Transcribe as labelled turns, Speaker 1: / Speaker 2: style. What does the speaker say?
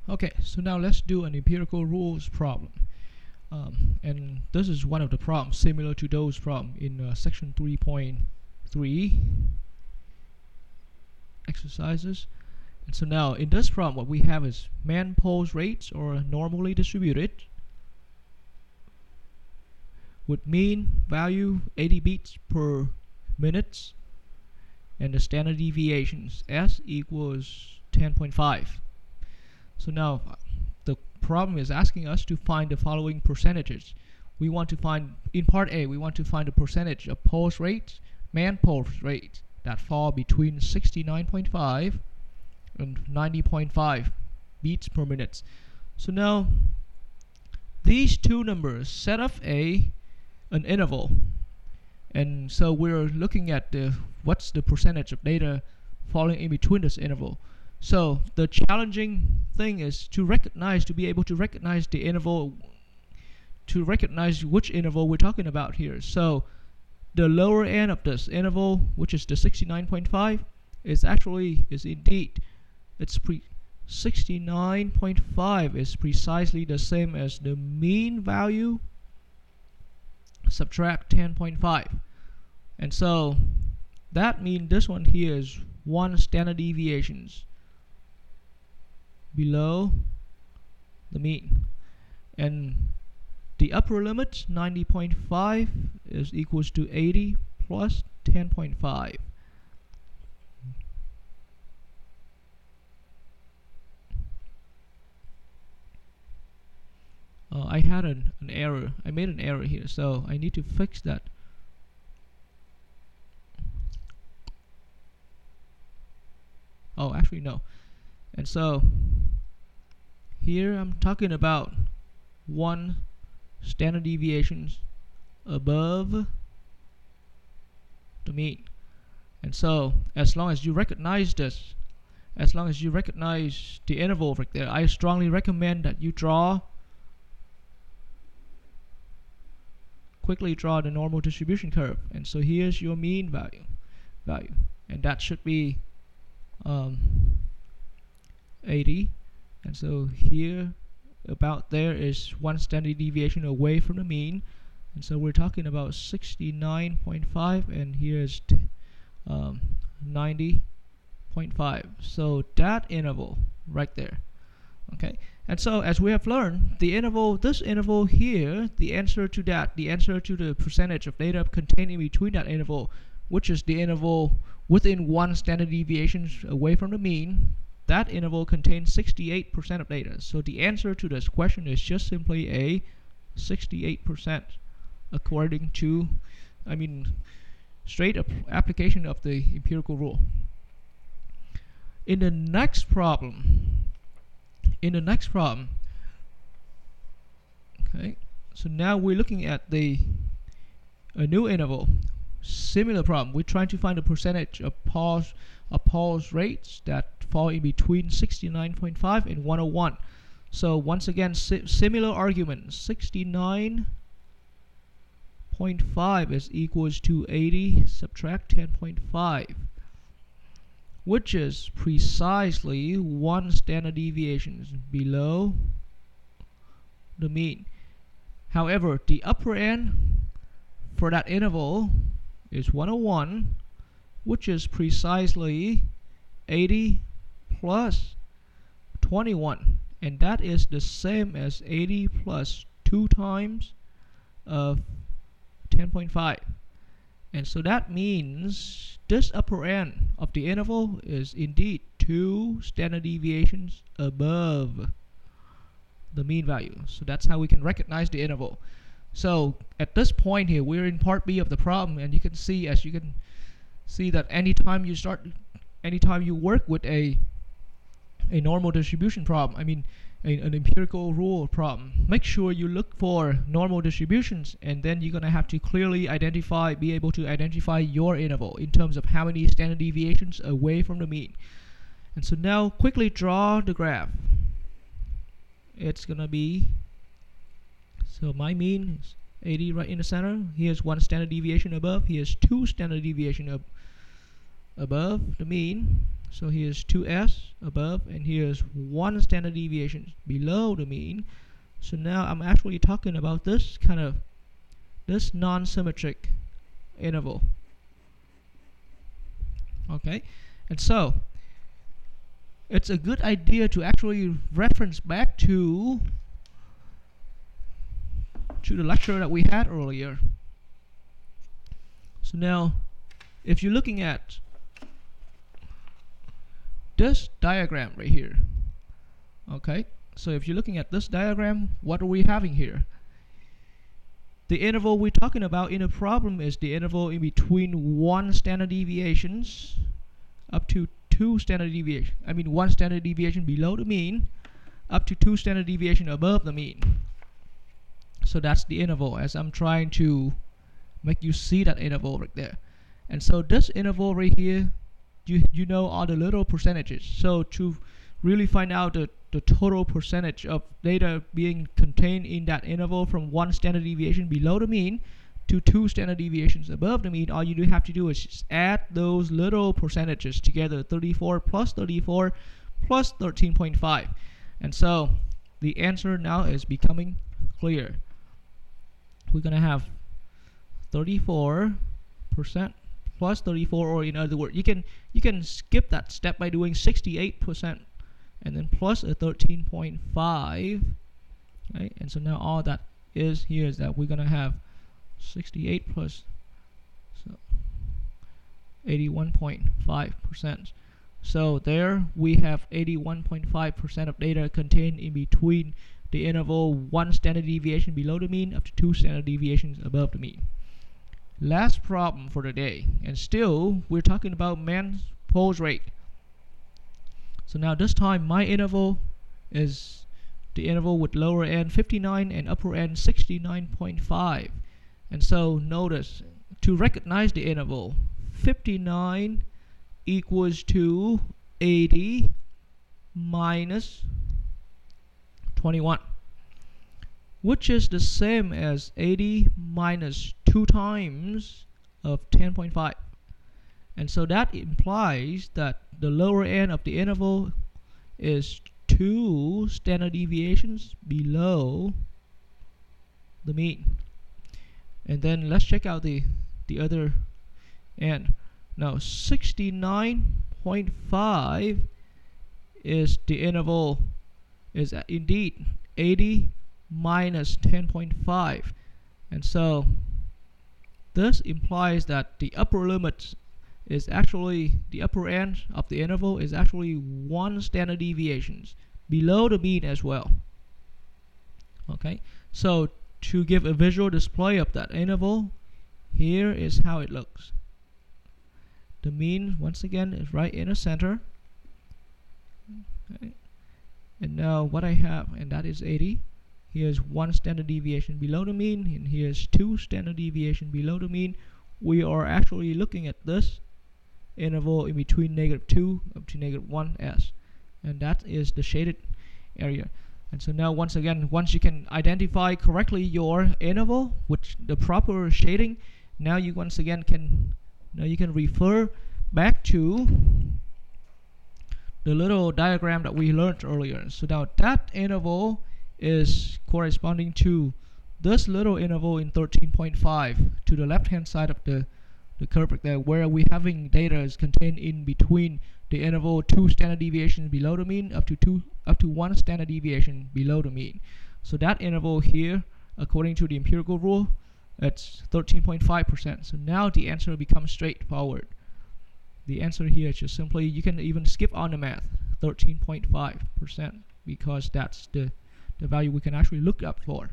Speaker 1: Okay, so now let's do an empirical rules problem. And this is one of the problems similar to those problems in section 3.3 exercises. And so now in this problem, what we have is man pulse rates are normally distributed with mean value 80 beats per minute, and the standard deviations S equals 10.5. So now the problem is asking us to find the following percentages. We want to find, in part A, we want to find the percentage of pulse rates, man pulse rates, that fall between 69.5 and 90.5 beats per minute. So now these two numbers set up an interval, and so we're looking at what's the percentage of data falling in between this interval. So the challenging thing is to be able to recognize the interval, to recognize which interval we're talking about here. So the lower end of this interval, which is the 69.5, is indeed, 69.5 is precisely the same as the mean value subtract 10.5. And so that means this one here is 1 standard deviations below the mean, and the upper limit 90.5 is equals to 80 plus 10.5. I had an error. I made an error here, so I need to fix that. Oh, actually no. And so here I'm talking about 1 standard deviations above the mean. And so as long as you recognize this, as long as you recognize the interval right there, I strongly recommend that you quickly draw the normal distribution curve. And so here's your mean value, and that should be 80. And so here about there is 1 standard deviation away from the mean, and so we're talking about 69.5, and here's 90.5. So that interval right there. Okay, and so as we have learned, the interval, this interval here, the answer to the percentage of data contained in between that interval, which is the interval within 1 standard deviation away from the mean, that interval contains 68% of data. So the answer to this question is just simply a 68%, according to, straight application of the empirical rule. In the next problem, okay, so now we're looking at a new interval. Similar problem. We're trying to find the percentage of pulse rates that fall in between 69.5 and 101. So once again, similar argument. 69.5 is equals to 80 subtract 10.5, which is precisely 1 standard deviation below the mean. However, the upper end for that interval is 101, which is precisely 80 plus 21, and that is the same as 80 plus 2 times of 10.5. And so that means this upper end of the interval is indeed 2 standard deviations above the mean value. So that's how we can recognize the interval. So at this point here, we're in part B of the problem, and you can see that anytime you work with a normal distribution problem, an empirical rule problem, make sure you look for normal distributions, and then you're going to have to clearly be able to identify your interval in terms of how many standard deviations away from the mean. And so now quickly draw the graph. It's going to be, so my mean is 80 right in the center. Here's 1 standard deviation above. Here's 2 standard deviation above the mean. So here's 2s above, and here's 1 standard deviation below the mean. So now I'm actually talking about this non-symmetric interval. Okay, and so it's a good idea to actually reference back to the lecture that we had earlier. So now, if you're looking at this diagram right here, okay, so if you're looking at this diagram, what are we having here? The interval we're talking about in the problem is the interval in between 1 standard deviations up to 2 standard deviations. I mean 1 standard deviation below the mean up to 2 standard deviation above the mean. So that's the interval, as I'm trying to make you see that interval right there. And so this interval right here, you know all the little percentages. So to really find out the total percentage of data being contained in that interval from 1 standard deviation below the mean to 2 standard deviations above the mean, all you do have to do is just add those little percentages together, 34 plus 34 plus 13.5. And so the answer now is becoming clear. We're going to have 34% plus 34, or in other words, you can skip that step by doing 68% and then plus a 13.5, right? And so now all that is here is that we're going to have 68 plus 81.5%. So there we have 81.5% of data contained in between the interval 1 standard deviation below the mean up to 2 standard deviations above the mean. Last problem for the day, and still we're talking about man's pose rate. So now this time my interval is the interval with lower end 59 and upper end 69.5. And so notice, to recognize the interval, 59 equals to 80 minus 21, which is the same as 80 minus 2 times of 10.5. And so that implies that the lower end of the interval is 2 standard deviations below the mean. And then let's check out the other end. Now 69.5 is the interval, is indeed 80 minus 10.5. And so this implies that the upper limit is actually, the upper end of the interval is actually 1 standard deviations below the mean as well. Okay, so to give a visual display of that interval, here is how it looks. The mean, once again, is right in the center. Okay. And now what I have, and that is 80. Here's 1 standard deviation below the mean, and here's 2 standard deviation below the mean. We are actually looking at this interval in between -2 up to -1s, and that is the shaded area. And so now once again, once you can identify correctly your interval with the proper shading, now you once again can refer back to the little diagram that we learned earlier. So now that interval is corresponding to this little interval in 13.5 to the left hand side of the curve right there, where we're having data is contained in between the interval 2 standard deviations below the mean up to 1 standard deviation below the mean. So that interval here, according to the empirical rule, it's 13.5%. So now the answer becomes straightforward. The answer here is just simply, you can even skip on the math, 13.5%, because that's the value we can actually look up for.